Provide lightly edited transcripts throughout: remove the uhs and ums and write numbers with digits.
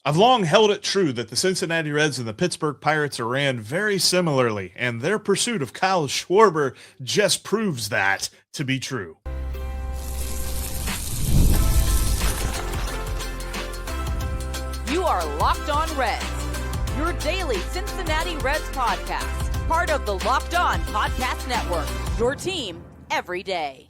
I've long held it true that the Cincinnati Reds and the Pittsburgh Pirates are ran very similarly, and their pursuit of Kyle Schwarber just proves that to be true. You are Locked On Reds, your daily Cincinnati Reds podcast, part of the Locked On Podcast Network, your team every day.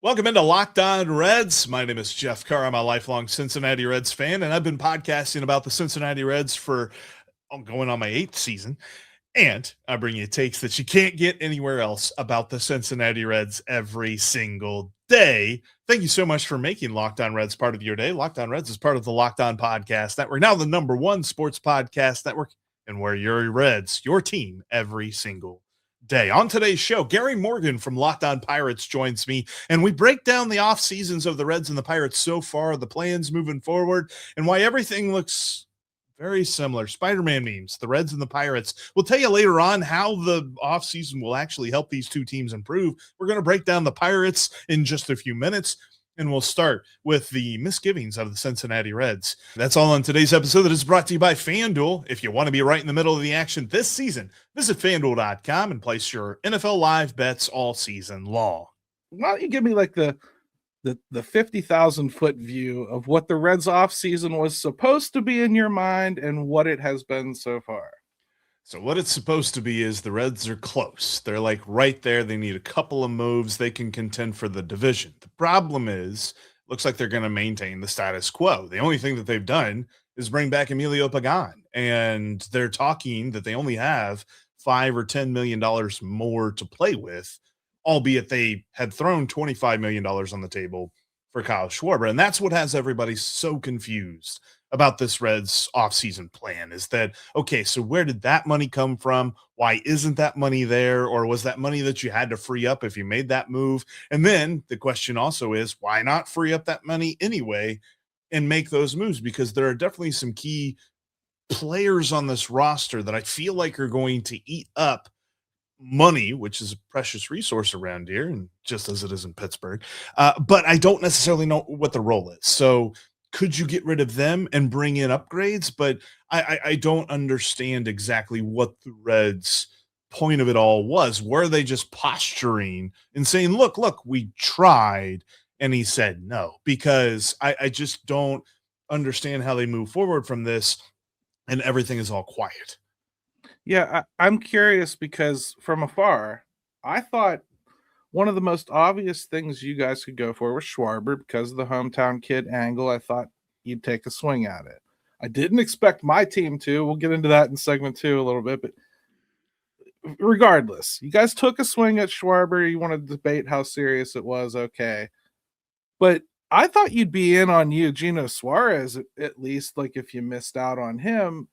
Welcome into Locked On Reds. My name is Jeff Carr. I'm a lifelong Cincinnati Reds fan, and I've been podcasting about the Cincinnati Reds for going on my 8th season. And I bring you takes that you can't get anywhere else about the Cincinnati Reds every single day. Thank you so much for making Locked On Reds part of your day. Locked On Reds is part of the Locked On Podcast Network, now the #1 sports podcast network, and where your Reds, your team, every single day. On today's show, Gary Morgan from Locked On Pirates joins me, and we break down the off seasons of the Reds and the Pirates so far, the plans moving forward, and why everything looks very similar. Spider-Man memes, the Reds and the Pirates. We'll tell you later on how the offseason will actually help these two teams improve. We're going to break down the Pirates in just a few minutes, and we'll start with the misgivings of the Cincinnati Reds. That's all on today's episode that is brought to you by FanDuel. If you want to be right in the middle of the action this season, visit FanDuel.com and place your NFL live bets all season long. Why don't you give me like the 50,000-foot view of what the Reds offseason was supposed to be in your mind and what it has been so far? So what it's supposed to be is the Reds are close. They're like right there. They need a couple of moves. They can contend for the division. The problem is, looks like they're going to maintain the status quo. The only thing that they've done is bring back Emilio Pagan, and they're talking that they only have $5 or $10 million more to play with, albeit they had thrown $25 million on the table for Kyle Schwarber. And that's what has everybody so confused about this Reds offseason plan, is that, okay, so where did that money come from? Why isn't that money there? Or was that money that you had to free up if you made that move? And then the question also is, why not free up that money anyway and make those moves? Because there are definitely some key players on this roster that I feel like are going to eat up money, which is a precious resource around here, and just as it is in Pittsburgh. But I don't necessarily know what the role is. So could you get rid of them and bring in upgrades? But I don't understand exactly what the Reds' point of it all was. Were they just posturing and saying, look, we tried, and he said no? Because I just don't understand how they move forward from this, and everything is all quiet. Yeah, I'm curious because from afar, I thought one of the most obvious things you guys could go for was Schwarber because of the hometown kid angle. I thought you'd take a swing at it. I didn't expect my team to. We'll get into that in segment 2 a little bit. But regardless, you guys took a swing at Schwarber. You want to debate how serious it was, okay. But I thought you'd be in on Eugenio Suarez, at least, like if you missed out on him.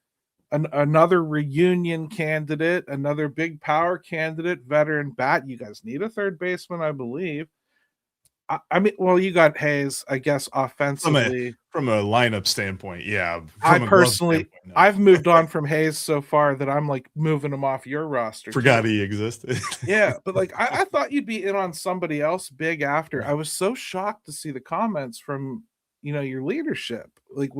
Another reunion candidate, another big power candidate, veteran bat. You guys need a third baseman, I believe. I mean, well, you got Hayes, I guess, offensively. From a lineup standpoint, yeah. I've moved on from Hayes so far that I'm like moving him off your roster. Forgot he existed. Yeah, but like I thought you'd be in on somebody else big after. I was so shocked to see the comments from, your leadership, like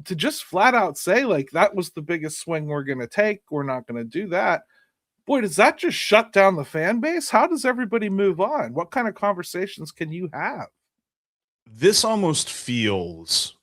to just flat out say, like, that was the biggest swing we're going to take. We're not going to do that. Boy, does that just shut down the fan base? How does everybody move on? What kind of conversations can you have? This almost feels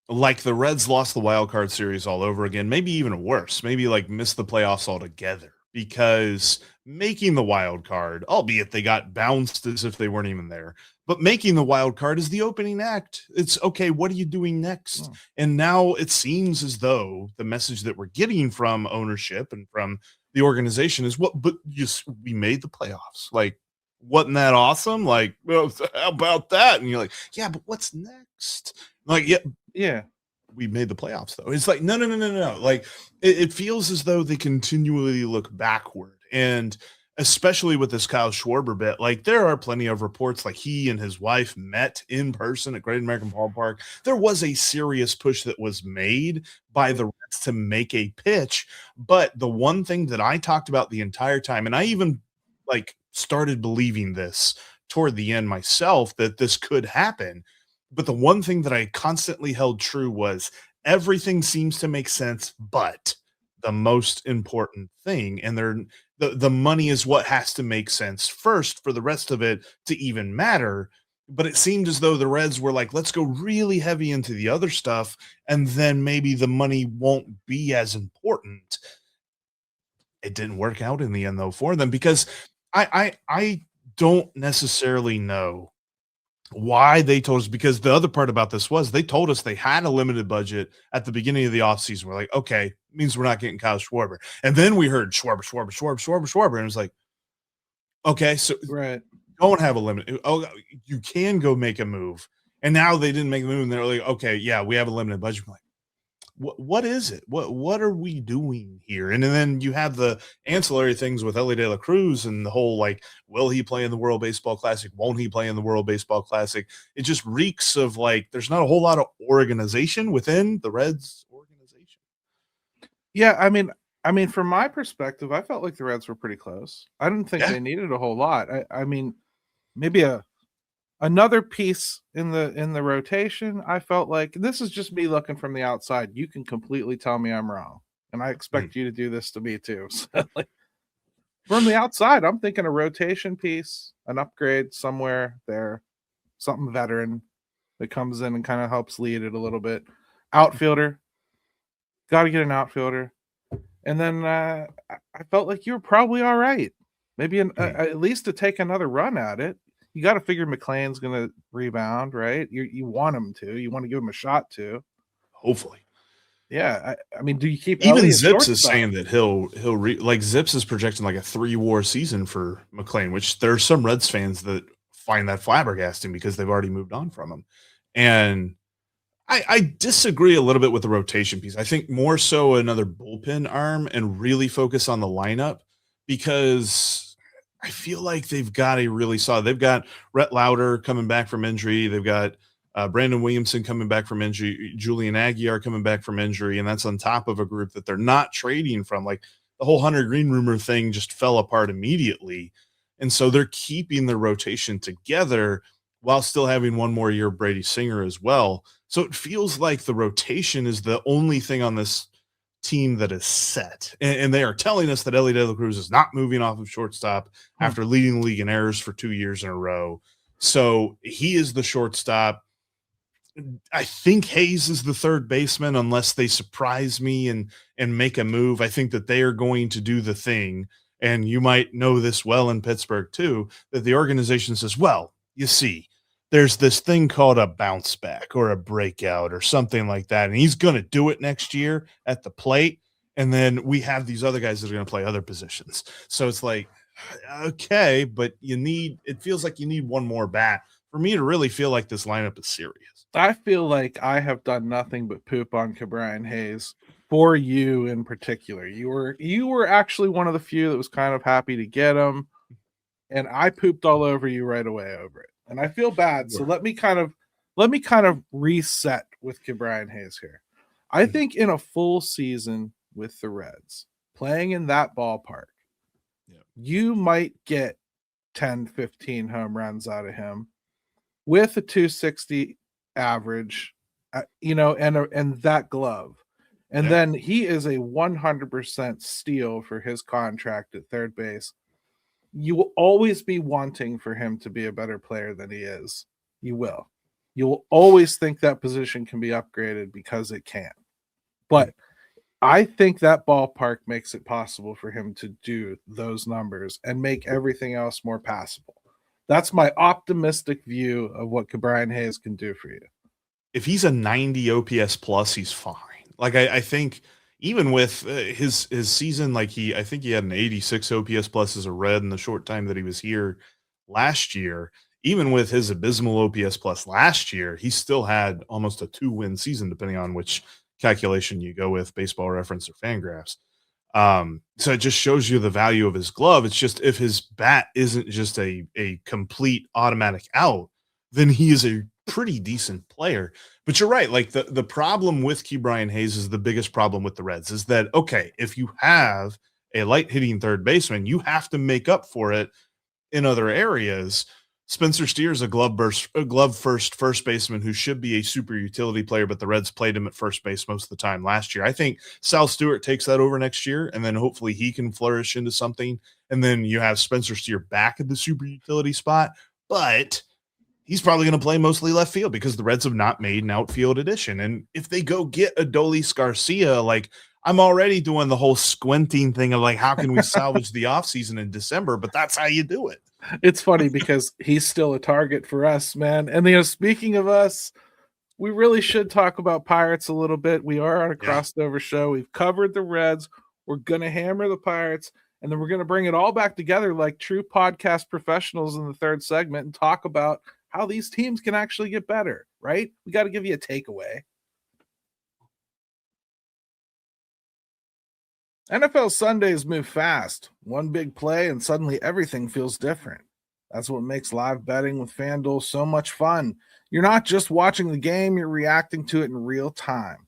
like the Reds lost the wild card series all over again, maybe even worse, maybe like missed the playoffs altogether, because making the wild card, albeit they got bounced as if they weren't even there, but making the wild card is the opening act. It's okay, what are you doing next? And now it seems as though the message that we're getting from ownership and from the organization is, we made the playoffs. Like, wasn't that awesome? Like, well, how about that? And you're like, yeah, but what's next? Like, yeah. We made the playoffs, though. It's like, no. Like, it feels as though they continually look backward. And especially with this Kyle Schwarber bit, like, there are plenty of reports, like, he and his wife met in person at Great American Ballpark. There was a serious push that was made by the Reds to make a pitch. But the one thing that I talked about the entire time, and I even, like, started believing this toward the end myself, that this could happen, But the one thing that I constantly held true was everything seems to make sense, but the most important thing, and the money is what has to make sense first for the rest of it to even matter. But it seemed as though the Reds were like, let's go really heavy into the other stuff, and then maybe the money won't be as important. It didn't work out in the end though for them, because I don't necessarily know why they told us, because the other part about this was they told us they had a limited budget at the beginning of the offseason. We're like, okay, means we're not getting Kyle Schwarber. And then we heard Schwarber. And it was like, okay, so Right. don't have a limit. Oh, you can go make a move. And now they didn't make a move, and they're like, okay, yeah, we have a limited budget. I'm like, what is it? What are we doing here? And then you have the ancillary things with Elly Cruz and the whole, like, will he play in the World Baseball Classic? Won't he play in the World Baseball Classic? It just reeks of, like, there's not a whole lot of organization within the Reds organization. Yeah, I mean, from my perspective, I felt like the Reds were pretty close. I didn't think they needed a whole lot. I mean, maybe another piece in the rotation. I felt like, this is just me looking from the outside. You can completely tell me I'm wrong, and I expect you to do this to me too. So, like, from the outside, I'm thinking a rotation piece, an upgrade somewhere there, something veteran that comes in and kind of helps lead it a little bit. Outfielder, got to get an outfielder. And then I felt like you were probably all right. Maybe at least to take another run at it. You got to figure McLean's going to rebound, right? You want him to. You want to give him a shot to. Hopefully. Yeah. I mean, do you keep even Elly Zips is saying that he'll like Zips is projecting like a 3-WAR season for McLean, which there are some Reds fans that find that flabbergasting because they've already moved on from him. And I disagree a little bit with the rotation piece. I think more so another bullpen arm and really focus on the lineup, because I feel like they've got a really solid. They've got Rhett Lauder coming back from injury. They've got Brandon Williamson coming back from injury, Julian Aguiar coming back from injury, and that's on top of a group that they're not trading from. Like, the whole Hunter Green rumor thing just fell apart immediately. And so they're keeping the rotation together while still having one more year of Brady Singer as well. So it feels like the rotation is the only thing on this team that is set. And they are telling us that Elly Cruz is not moving off of shortstop after leading the league in errors for 2 years in a row. So he is the shortstop. I think Hayes is the third baseman, unless they surprise me and make a move. I think that they are going to do the thing. And you might know this well in Pittsburgh too, that the organization says, well, you see, there's this thing called a bounce back or a breakout or something like that. And he's going to do it next year at the plate. And then we have these other guys that are going to play other positions. So it's like, okay, but it feels like you need one more bat for me to really feel like this lineup is serious. I feel like I have done nothing but poop on Ke'Bryan Hayes for you in particular. You were actually one of the few that was kind of happy to get him, and I pooped all over you right away over it. And I feel bad. So let me kind of reset with Ke'Bryan Hayes here. I think in a full season with the Reds, playing in that ballpark, you might get 10, 15 home runs out of him with a 260 average, and that glove. And then he is a 100% steal for his contract at third base. You will always be wanting for him to be a better player than he is. You will. You will always think that position can be upgraded because it can. But I think that ballpark makes it possible for him to do those numbers and make everything else more passable. That's my optimistic view of what Ke'Bryan Hayes can do for you. If he's a 90 OPS plus, he's fine. Like, I think even with his season, like I think he had an 86 OPS plus as a Red in the short time that he was here last year. Even with his abysmal OPS plus last year, he still had almost a 2-win season, depending on which calculation you go with, Baseball Reference or Fangraphs. So it just shows you the value of his glove. It's just, if his bat isn't just a complete automatic out, then he is a pretty decent player. But you're right. Like, the problem with Ke'Bryan Hayes is the biggest problem with the Reds is that, okay, if you have a light hitting third baseman, you have to make up for it in other areas. Spencer Steer's a glove first baseman who should be a super utility player, but the Reds played him at first base most of the time last year. I think Sal Stewart takes that over next year, and then hopefully he can flourish into something. And then you have Spencer Steer back at the super utility spot, but he's probably going to play mostly left field because the Reds have not made an outfield addition. And if they go get Adolis Garcia, like, I'm already doing the whole squinting thing of like, how can we salvage the offseason in December? But that's how you do it. It's funny because he's still a target for us, man. And, speaking of us, we really should talk about Pirates a little bit. We are on a crossover show. We've covered the Reds. We're going to hammer the Pirates, and then we're going to bring it all back together like true podcast professionals in the third segment and talk about how these teams can actually get better, right? We got to give you a takeaway. NFL Sundays move fast. One big play and suddenly everything feels different. That's what makes live betting with FanDuel so much fun. You're not just watching the game, you're reacting to it in real time.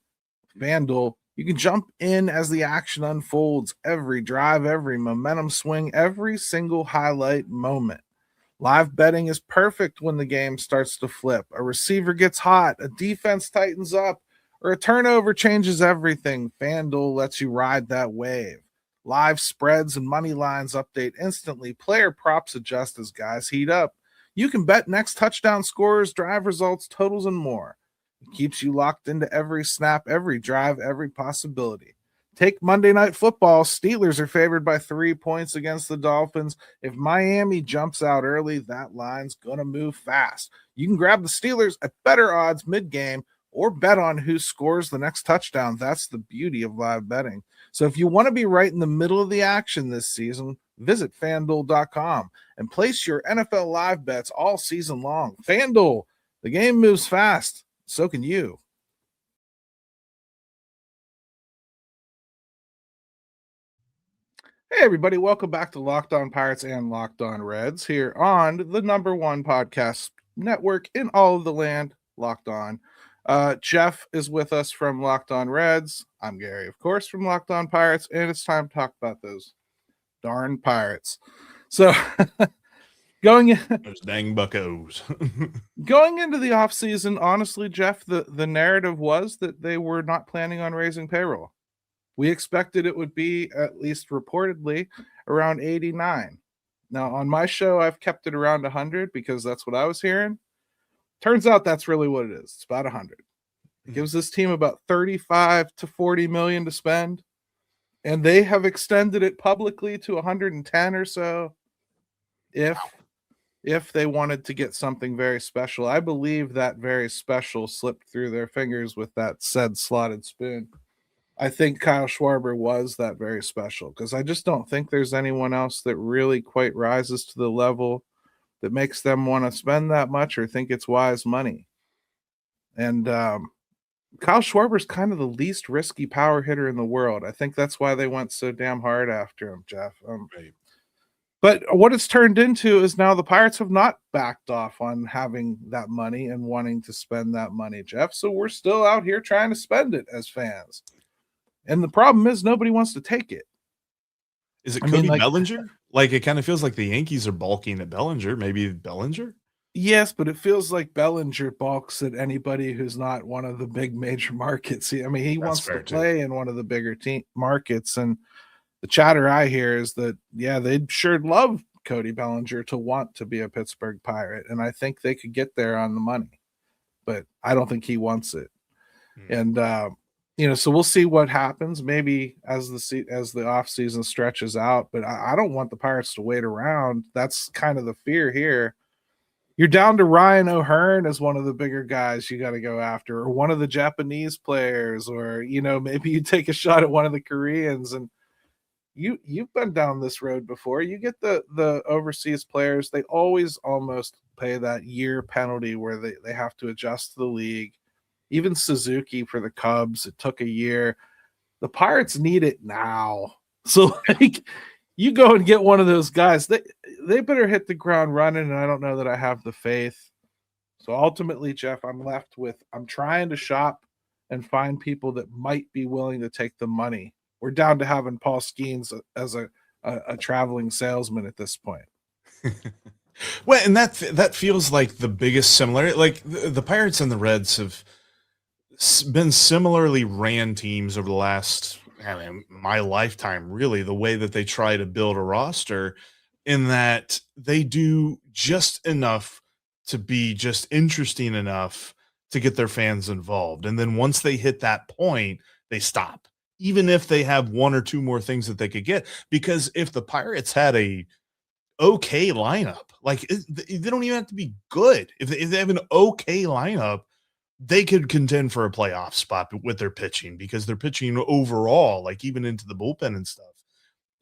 FanDuel, you can jump in as the action unfolds, every drive, every momentum swing, every single highlight moment. Live betting is perfect when the game starts to flip. A receiver gets hot, a defense tightens up, or a turnover changes everything. FanDuel lets you ride that wave. Live spreads and money lines update instantly. Player props adjust as guys heat up. You can bet next touchdown scorers, drive results, totals, and more. It keeps you locked into every snap, every drive, every possibility. Take Monday Night Football. Steelers are favored by 3 points against the Dolphins. If Miami jumps out early, that line's going to move fast. You can grab the Steelers at better odds mid-game or bet on who scores the next touchdown. That's the beauty of live betting. So if you want to be right in the middle of the action this season, visit FanDuel.com and place your NFL live bets all season long. FanDuel, the game moves fast. So can you. Hey, everybody. Welcome back to Locked On Pirates and Locked On Reds here on the #1 podcast network in all of the land, Locked On. Jeff is with us from Locked On Reds. I'm Gary, of course, from Locked On Pirates, and it's time to talk about those darn Pirates. So going in, those dang buccos. Going into the offseason, honestly, Jeff, the narrative was that they were not planning on raising payroll. We expected it would be, at least reportedly, around 89. Now, on my show, I've kept it around 100 because that's what I was hearing. Turns out that's really what it is. It's about 100. It gives this team about 35 to 40 million to spend, and they have extended it publicly to 110 or so if they wanted to get something very special. I believe that very special slipped through their fingers with that said slotted spoon. I think Kyle Schwarber was that very special because I just don't think there's anyone else that really quite rises to the level that makes them want to spend that much or think it's wise money. And Kyle Schwarber's kind of the least risky power hitter in the world. I think that's why they went so damn hard after him, Jeff. Right. But what it's turned into is now the Pirates have not backed off on having that money and wanting to spend that money, Jeff. So we're still out here trying to spend it as fans. And the problem is nobody wants to take it. Is it Cody Bellinger? Like, it kind of feels like the Yankees are balking at Bellinger. Maybe Bellinger? Yes, but it feels like Bellinger balks at anybody who's not one of the big major markets. I mean, he wants to play in one of the bigger markets. And the chatter I hear is that, yeah, they'd sure love Cody Bellinger to want to be a Pittsburgh Pirate. And I think they could get there on the money. But I don't think he wants it. And, so we'll see what happens maybe as the off season stretches out, but I don't want the Pirates to wait around. That's kind of the fear here. You're down to Ryan O'Hearn as one of the bigger guys you got to go after, or one of the Japanese players, or, maybe you take a shot at one of the Koreans. And you've been down this road before. You get the overseas players. They always almost pay that year penalty where they have to adjust to the league. Even Suzuki for the Cubs, it took a year. The Pirates need it now. So, you go and get one of those guys. They better hit the ground running, and I don't know that I have the faith. So, ultimately, Jeff, I'm trying to shop and find people that might be willing to take the money. We're down to having Paul Skeens as a traveling salesman at this point. Well, and that feels like the biggest similarity. Like the Pirates and the Reds have been similarly ran teams over the last, I mean, my lifetime, really, the way that they try to build a roster, in that they do just enough to be just interesting enough to get their fans involved. And then once they hit that point, they stop. Even if they have one or two more things that they could get. Because if the Pirates had a okay lineup, like they don't even have to be good. If they have an okay lineup, they could contend for a playoff spot with their pitching, because their pitching overall, like even into the bullpen and stuff,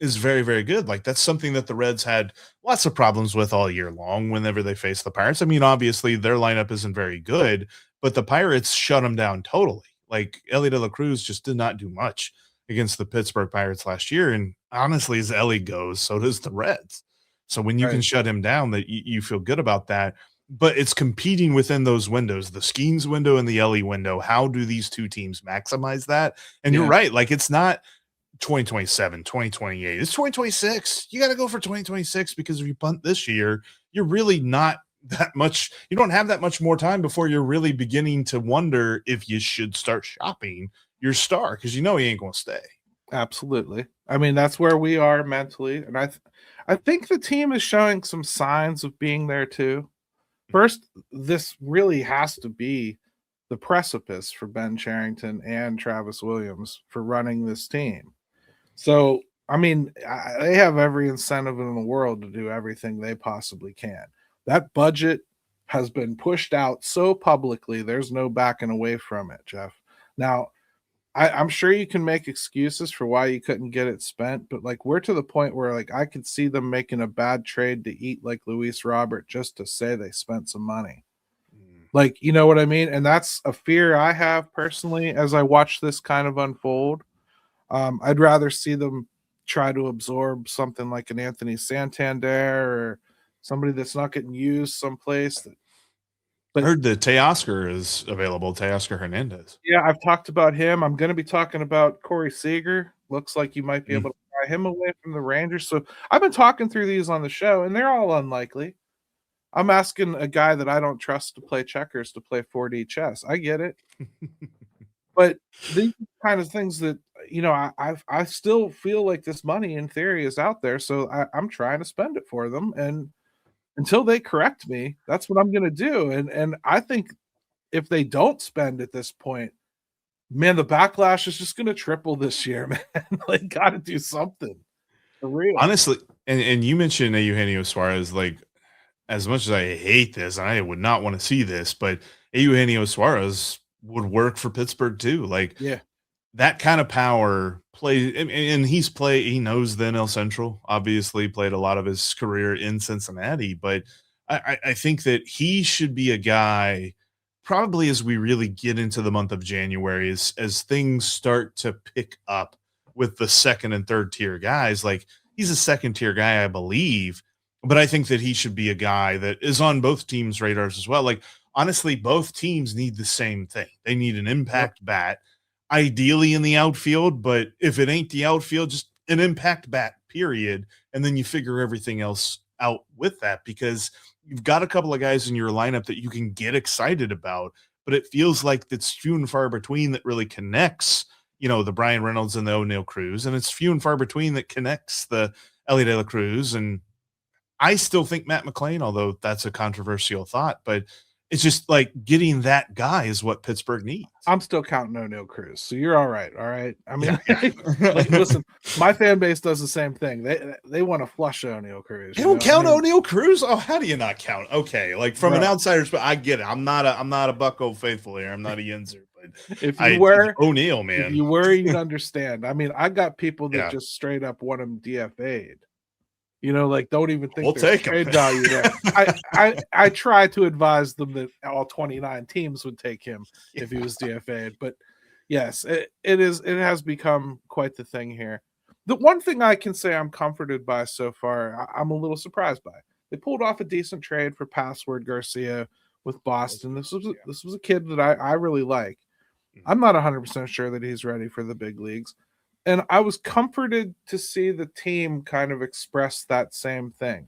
is very, very good. Like that's something that the Reds had lots of problems with all year long whenever they face the Pirates. I mean, obviously their lineup isn't very good, but the Pirates shut them down totally. Like Elly de la Cruz just did not do much against the Pittsburgh Pirates last year. And honestly, as Elly goes, so does the Reds. So when you can Right. shut him down, that you feel good about that. But it's competing within those windows, the Skeens window and the Elly window. How do these two teams maximize that? And you're Yeah. right. Like it's not 2027, 2028. It's 2026. You got to go for 2026, because if you punt this year, you're really not that much. You don't have that much more time before you're really beginning to wonder if you should start shopping your star, because you know he ain't going to stay. Absolutely. I mean, that's where we are mentally, and I think the team is showing some signs of being there too. First, this really has to be the precipice for Ben Cherington and Travis Williams for running this team. So, I mean, they have every incentive in the world to do everything they possibly can. That budget has been pushed out so publicly, there's no backing away from it, Jeff. Now, I'm sure you can make excuses for why you couldn't get it spent, but like we're to the point where like I could see them making a bad trade to eat like Luis Robert just to say they spent some money. Mm. Like, you know what I mean? And that's a fear I have personally as I watch this kind of unfold. I'd rather see them try to absorb something like an Anthony Santander or somebody that's not getting used someplace. I But heard that Teoscar is available, Teoscar Hernandez. yeah, I've talked about him. I'm going to be talking about Corey Seager. Looks like you might be Mm. able to pry him away from the Rangers. So I've been talking through these on the show, and they're all unlikely. I'm asking a guy that I don't trust to play checkers to play 4D chess. I get it. But these kind of things that you know, I still feel like this money in theory is out there, so I'm trying to spend it for them, and until they correct me, that's what I'm going to do. And I think if they don't spend at this point, man, the backlash is just going to triple this year, man. Like, got to do something for real. Honestly, and you mentioned Eugenio Suarez, like, as much as I hate this, and I would not want to see this, but Eugenio Suarez would work for Pittsburgh too. Like Yeah, that kind of power play, and he knows the NL Central, obviously played a lot of his career in Cincinnati, but I think that he should be a guy probably as we really get into the month of January, as things start to pick up with the second and third tier guys. Like he's a second tier guy, I believe, but I think that he should be a guy that is on both teams' radars as well. Like honestly, both teams need the same thing. They need an yep. impact bat, ideally in the outfield, but if it ain't the outfield, just an impact bat, period. And then you figure everything else out with that, because you've got a couple of guys in your lineup that you can get excited about, but it feels like it's few and far between that really connects, the Brian Reynolds and the O'Neill Cruz, and it's few and far between that connects the Elly de la Cruz. And I still think Matt McLean, although that's a controversial thought, but it's just like getting that guy is what Pittsburgh needs. I'm still counting O'Neill Cruz, so you're all right. All right. I mean, Yeah. like, listen, my fan base does the same thing. They want to flush O'Neill Cruz. You don't count O'Neill Cruz? Oh, how do you not count? Okay, like from an Bro. outsider's, but I get it. I'm not a Bucko faithful here. I'm not a Yinzer, but If you were O'Neill, if man. you were, you'd understand. I mean, I got people that Yeah. just straight up want him DFA'd. Like don't even think We'll there's take 'em. trade value there. I try to advise them that all 29 teams would take him if he was DFA'd. But yes, it has become quite the thing here. The one thing I can say I'm comforted by so far, I'm a little surprised by. They pulled off a decent trade for Password Garcia with Boston. This was a kid that I really like. I'm not 100% sure that he's ready for the big leagues. And I was comforted to see the team kind of express that same thing.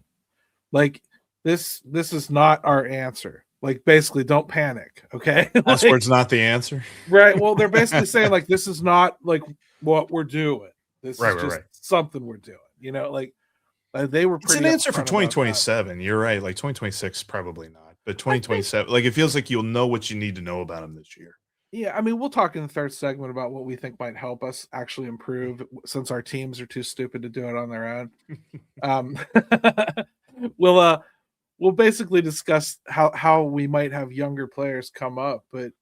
Like this is not our answer. Like, basically, don't panic, okay? Password's not the answer. Right. Well, they're basically saying, like, this is not like what we're doing. This is just something we're doing. You know, like they were. It's an answer for 2027. You're right. Like 2026, probably not. But 2027, like it feels like you'll know what you need to know about them this year. Yeah, I mean, we'll talk in the third segment about what we think might help us actually improve, since our teams are too stupid to do it on their own. We'll basically discuss how we might have younger players come up, but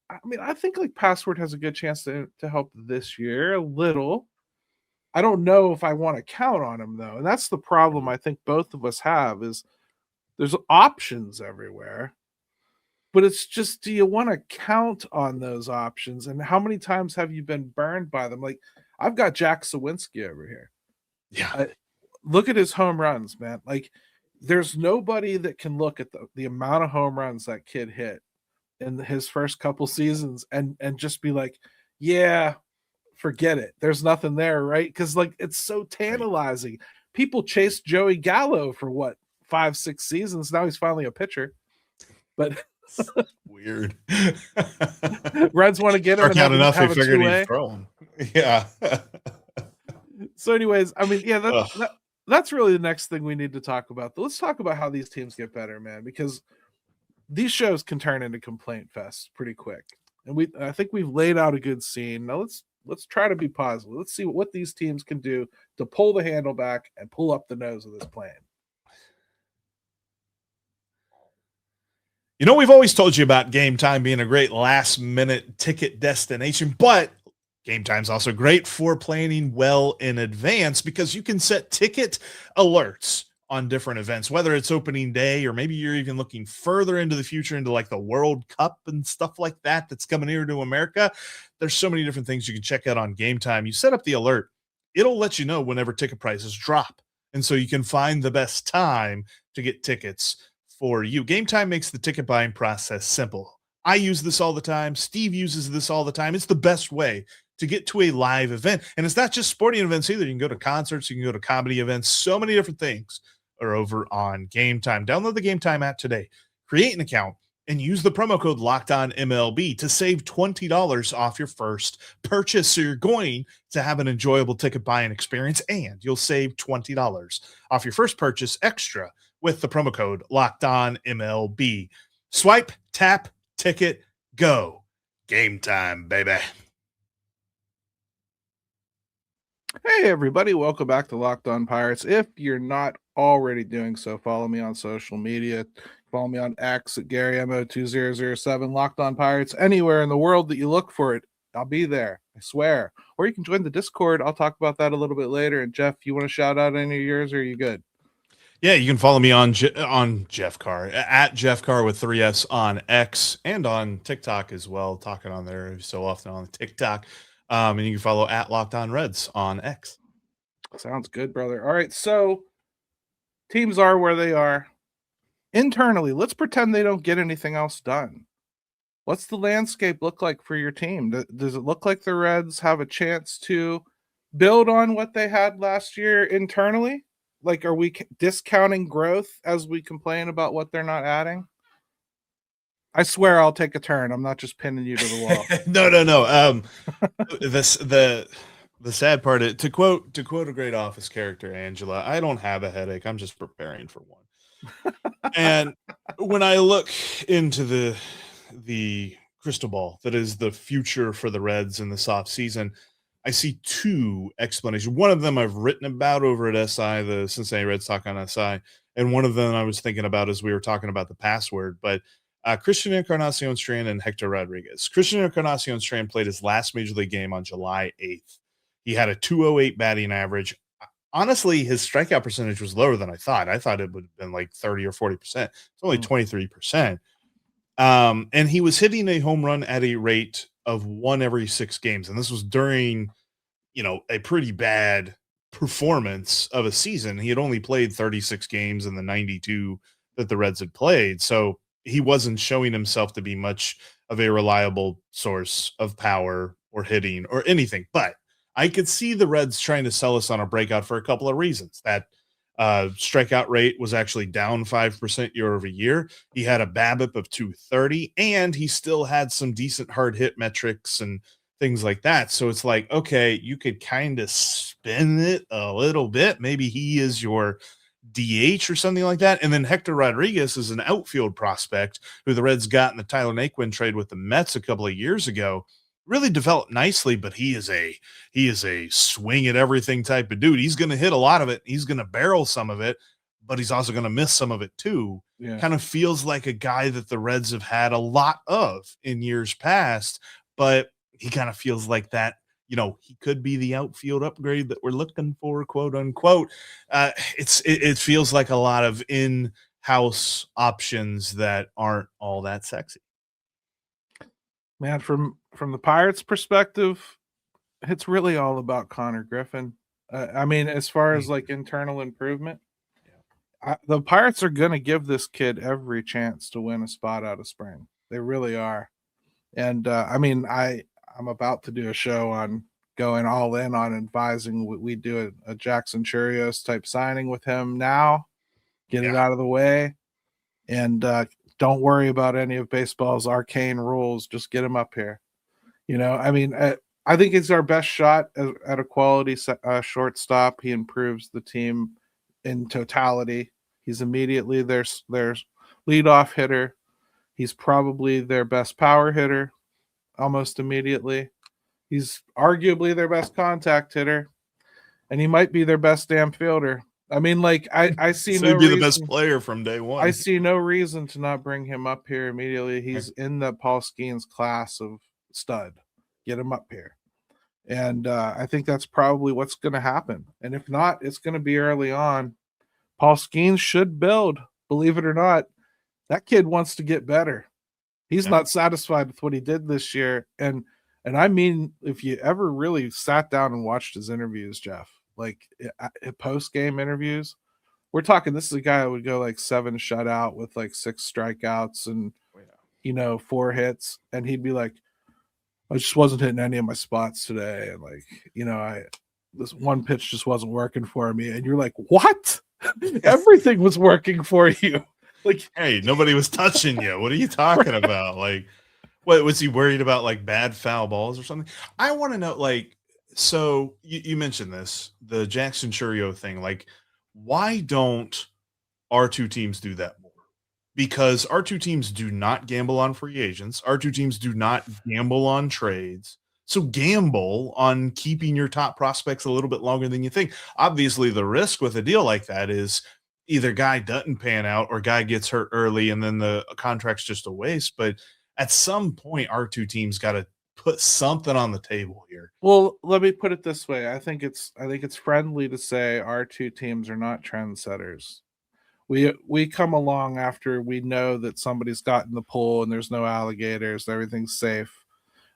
I mean, I think like Password has a good chance to help this year a little. I don't know if I want to count on him though, and that's the problem I think both of us have is there's options everywhere. But it's just, do you want to count on those options? And how many times have you been burned by them? Like, I've got Jack Sawinski over here. Yeah. Look at his home runs, man. Like, there's nobody that can look at the amount of home runs that kid hit in his first couple seasons and just be like, yeah, forget it. There's nothing there, right? Because, like, it's so tantalizing. Right. People chased Joey Gallo for what, 5-6 seasons. Now he's finally a pitcher. But weird. Reds want to get him. Count enough. They figured he'd throw him. Yeah. So, anyways, I mean, yeah, that's really the next thing we need to talk about. Let's talk about how these teams get better, man, because these shows can turn into complaint fest pretty quick. And I think we've laid out a good scene. Now let's try to be positive. Let's see what these teams can do to pull the handle back and pull up the nose of this plane. You know, we've always told you about Game Time being a great last-minute ticket destination, but Game Time's also great for planning well in advance because you can set ticket alerts on different events, whether it's opening day or maybe you're even looking further into the future into like the World Cup and stuff like that that's coming here to America. There's so many different things you can check out on Game Time. You set up the alert. It'll let you know whenever ticket prices drop. And so you can find the best time to get tickets for you. Game Time makes the ticket buying process simple. I use this all the time. Steve uses this all the time. It's the best way to get to a live event. And it's not just sporting events either. You can go to concerts. You can go to comedy events. So many different things are over on Game Time. Download the Game Time app today. Create an account and use the promo code LOCKEDONMLB to save $20 off your first purchase. So you're going to have an enjoyable ticket buying experience and you'll save $20 off your first purchase extra with the promo code LOCKEDONMLB. Swipe, tap, ticket, go. Game Time, baby. Hey, everybody. Welcome back to Locked On Pirates. If you're not already doing so, follow me on social media. Follow me on X at GaryMO2007, Locked On Pirates. Anywhere in the world that you look for it, I'll be there. I swear. Or you can join the Discord. I'll talk about that a little bit later. And Jeff, you want to shout out any of yours, or are you good? Yeah, you can follow me on Jeff Carr, at Jeff Carr with 3 Fs on X and on TikTok as well, talking on there so often on TikTok. And you can follow at Locked On Reds on X. Sounds good, brother. All right, so teams are where they are. Internally, let's pretend they don't get anything else done. What's the landscape look like for your team? Does it look like the Reds have a chance to build on what they had last year internally? Like, are we discounting growth as we complain about what they're not adding? I swear I'll take a turn. I'm not just pinning you to the wall. No. The sad part, to quote a great Office character, Angela, I don't have a headache. I'm just preparing for one. And when I look into the crystal ball that is the future for the Reds in this offseason, I see two explanations. One of them I've written about over at SI, the Cincinnati Reds Talk on SI, and one of them I was thinking about as we were talking about the password. But Christian Encarnacion Strand and Hector Rodriguez. Christian Encarnacion Strand played his last Major League game on July 8th. He had a 208 batting average. Honestly, his strikeout percentage was lower than I thought. I thought it would have been like 30 or 40%. It's only 23%. And he was hitting a home run at a rate of 1 every 6 games. And this was during, a pretty bad performance of a season. He had only played 36 games in the 92 that the Reds had played. So he wasn't showing himself to be much of a reliable source of power or hitting or anything. But I could see the Reds trying to sell us on a breakout for a couple of reasons. That Strikeout rate was actually down 5% year over year. He had a BABIP of 230, and he still had some decent hard hit metrics and things like that. So it's like, okay, you could kind of spin it a little bit. Maybe he is your DH or something like that. And then Hector Rodriguez is an outfield prospect who the Reds got in the Tyler Naquin trade with the Mets a couple of years ago. Really developed nicely, but he is a swing at everything type of dude. He's going to hit a lot of it. He's going to barrel some of it, but he's also going to miss some of it too. Yeah. Kind of feels like a guy that the Reds have had a lot of in years past, but he kind of feels like that. He could be the outfield upgrade that we're looking for, quote unquote. It feels like a lot of in-house options that aren't all that sexy. Man, from the Pirates' perspective, it's really all about Connor Griffin. I mean, as far as like internal improvement, the Pirates are going to give this kid every chance to win a spot out of spring. They really are. And I mean, I'm about to do a show on going all in on advising. We do a Jackson Churios type signing with him now, get it out of the way, and don't worry about any of baseball's arcane rules. Just get him up here. I mean, I think it's our best shot at a quality shortstop. He improves the team in totality. He's immediately their leadoff hitter. He's probably their best power hitter almost immediately. He's arguably their best contact hitter, and he might be their best damn fielder. I mean, like, I see so no he'd be reason, the best player from day one. I see no reason to not bring him up here immediately. He's in the Paul Skeens class of stud. Get him up here. And I think that's probably what's going to happen. And if not, it's going to be early on. Paul Skeens should build, believe it or not. That kid wants to get better. He's not satisfied with what he did this year. And I mean, if you ever really sat down and watched his interviews, Jeff, like post-game interviews, we're talking, this is a guy that would go like 7 shutout with like 6 strikeouts and, 4 hits. And he'd be like, I just wasn't hitting any of my spots today. And like, this one pitch just wasn't working for me. And you're like, what? Everything was working for you. Like, hey, nobody was touching you. What are you talking about? Like, what was he worried about? Like bad foul balls or something? I want to know, like, so you mentioned this, the Jackson Churio thing. Like, why don't our two teams do that more? Because our two teams do not gamble on free agents. Our two teams do not gamble on trades. So gamble on keeping your top prospects a little bit longer than you think. Obviously, the risk with a deal like that is either guy doesn't pan out or guy gets hurt early and then the contract's just a waste. But at some point, our two teams got to put something on the table here. Well, let me put it this way. I think it's friendly to say our two teams are not trendsetters. We come along after we know that somebody's got in the pool and there's no alligators, everything's safe.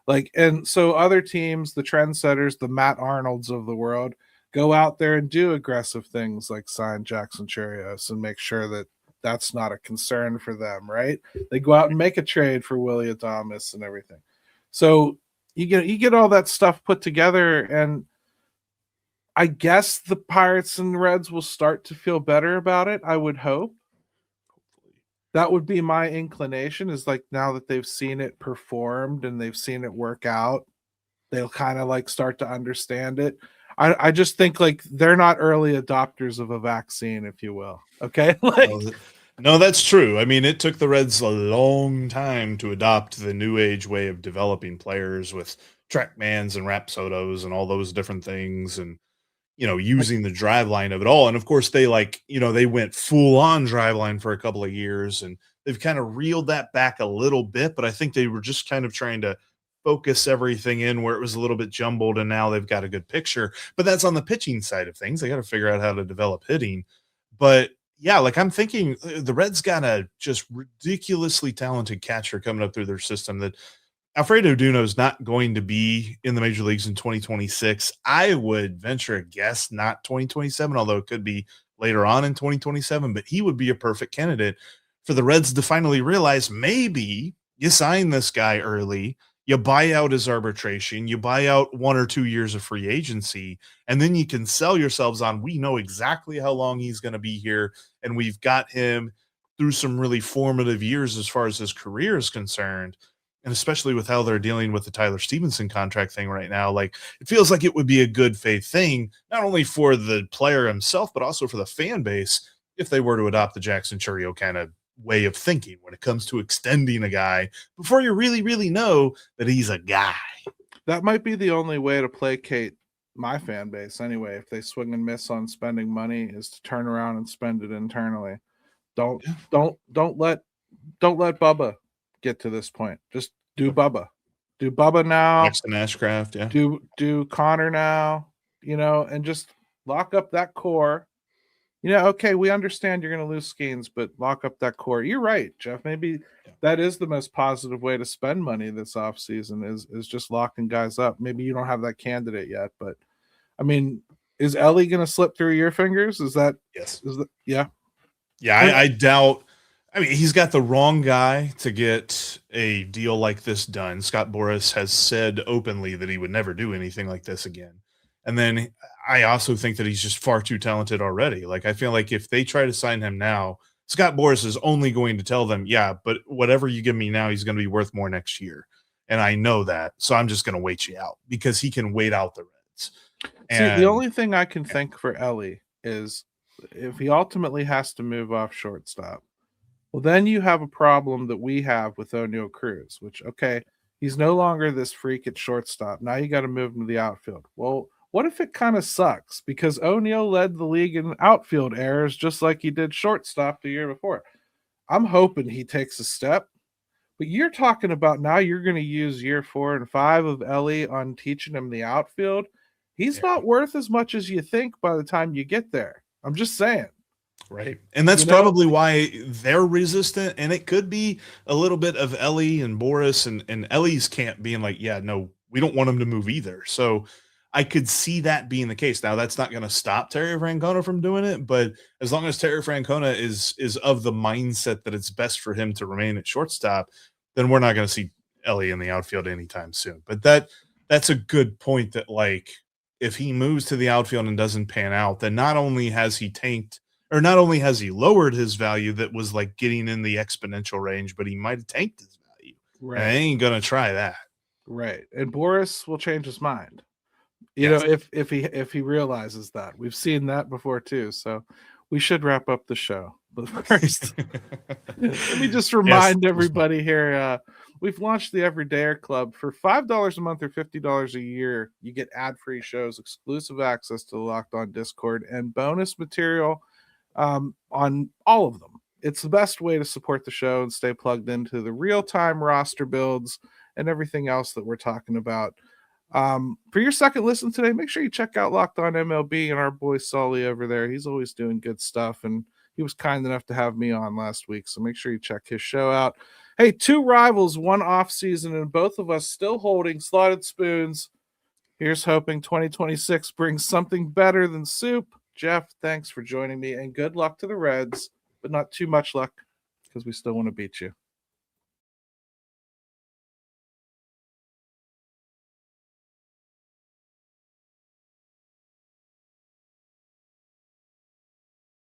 Like, and so other teams, the trendsetters, the Matt Arnolds of the world, go out there and do aggressive things like sign Jackson Churios and make sure that that's not a concern for them, right? They go out and make a trade for Willie Adames and everything. So you get all that stuff put together, and I guess the Pirates and Reds will start to feel better about it. I would hope. That would be my inclination, is like now that they've seen it performed and they've seen it work out, they'll kind of like start to understand it. I just think like they're not early adopters of a vaccine, if you will. Okay. Like, no, that's true. I mean, it took the Reds a long time to adopt the new age way of developing players with TrackMans and Rapsodos and all those different things, and using the driveline of it all. And of course, they they went full on driveline for a couple of years, and they've kind of reeled that back a little bit. But I think they were just kind of trying to focus everything in where it was a little bit jumbled, and now they've got a good picture. But that's on the pitching side of things. They got to figure out how to develop hitting. But yeah, like I'm thinking the Reds got a just ridiculously talented catcher coming up through their system that Alfredo Duno is not going to be in the major leagues in 2026. I would venture a guess not 2027, although it could be later on in 2027, but he would be a perfect candidate for the Reds to finally realize maybe you sign this guy early, You buy out his arbitration, you buy out 1 or 2 years of free agency, and then you can sell yourselves on, we know exactly how long he's going to be here, and we've got him through some really formative years as far as his career is concerned. And especially with how they're dealing with the Tyler Stevenson contract thing right now, like, it feels like it would be a good faith thing, not only for the player himself, but also for the fan base, if they were to adopt the Jackson Chourio kind of way of thinking when it comes to extending a guy before you really, really know that he's a guy. That might be the only way to placate my fan base anyway. If they swing and miss on spending money, is to turn around and spend it internally. Don't let Bubba get to this point. Just do Bubba. Do Bubba now. Braxton Ashcraft, yeah. Do Connor now, and just lock up that core. Okay, we understand you're going to lose Skeens, but lock up that core. You're right, Jeff. Maybe that is the most positive way to spend money this offseason is just locking guys up. Maybe you don't have that candidate yet, but I mean, is Elly going to slip through your fingers? Is that yes? Yeah. I doubt. I mean, he's got the wrong guy to get a deal like this done. Scott Boras has said openly that he would never do anything like this again. And then I also think that he's just far too talented already. Like, I feel like if they try to sign him now, Scott Boras is only going to tell them, yeah, but whatever you give me now, he's going to be worth more next year. And I know that. So I'm just going to wait you out because he can wait out the Reds. See, the only thing I can think for Elly is if he ultimately has to move off shortstop, well, then you have a problem that we have with O'Neal Cruz, which, okay, he's no longer this freak at shortstop. Now you got to move him to the outfield. Well, what if it kind of sucks? Because O'Neal led the league in outfield errors just like he did shortstop the year before. I'm hoping he takes a step. But you're talking about now you're going to use year 4 and 5 of Elly on teaching him the outfield. He's not worth as much as you think by the time you get there. I'm just saying. Right. And that's probably why they're resistant. And it could be a little bit of Elly and Boras and Elly's camp being like, yeah, no, we don't want him to move either. So I could see that being the case. Now, that's not going to stop Terry Francona from doing it, but as long as Terry Francona is of the mindset that it's best for him to remain at shortstop, then we're not going to see Elly in the outfield anytime soon. But that's a good point that, like, if he moves to the outfield and doesn't pan out, then not only has he tanked, or not only has he lowered his value that was like getting in the exponential range, but he might have tanked his value. Right. And I ain't going to try that. Right. And Boras will change his mind. You know, if he realizes that. We've seen that before too. So we should wrap up the show. But first, let me just remind everybody here, we've launched the Everydayer Club. For $5 a month or $50 a year, you get ad-free shows, exclusive access to the Locked On Discord, and bonus material on all of them. It's the best way to support the show and stay plugged into the real-time roster builds and everything else that we're talking about. For your second listen today, make sure you check out Locked On MLB and our boy Sully over there. He's always doing good stuff, and he was kind enough to have me on last week, so make sure you check his show out. Hey, 2 rivals, 1 off season, and both of us still holding slotted spoons. Here's hoping 2026 brings something better than soup. Jeff, thanks for joining me, and good luck to the Reds, but not too much luck because we still want to beat you.